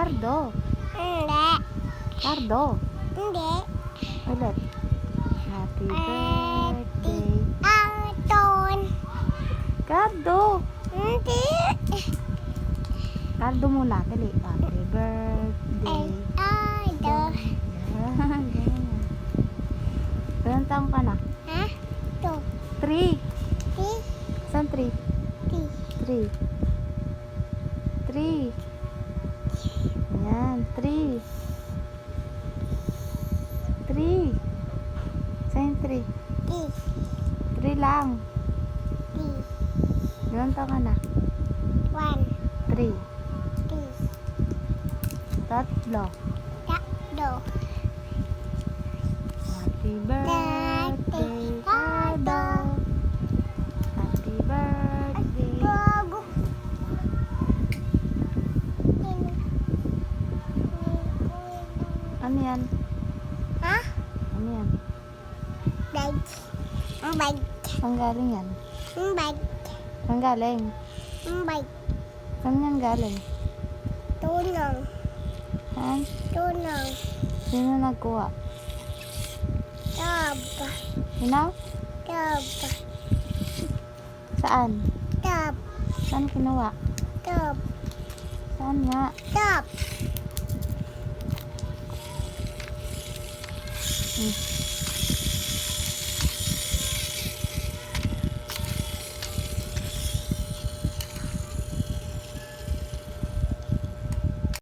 Cardo. Hindi. Cardo. Hindi. Ulit. Happy birthday. Anton. Cardo. Hindi. Cardo muna. Dali. Happy birthday. Idol. Yan. Ganyan. Ilang taong ka na? Ha? Two. 3. Three. Saan 3? Three. 3. 3. Ayan. 3. 3. Saan 3? Three. 3 lang. Three. Ilang taong ka na? One. 3. Three. Tatlo. Tatlo. Happy birthday, Cardo. Happy birthday. Bago. Ano yan? Ha? Ano yan? Bag. Ang bag. Saan galing yan? Ang bag. Saan galing? Ang bag. Saan yan galing? Tunong. Ha? Tunong. Sino nagkuha? Tab. Sino? Tab. Saan? Tab. Saan kinuha? Tab. Saan nga? Tab. Hmm.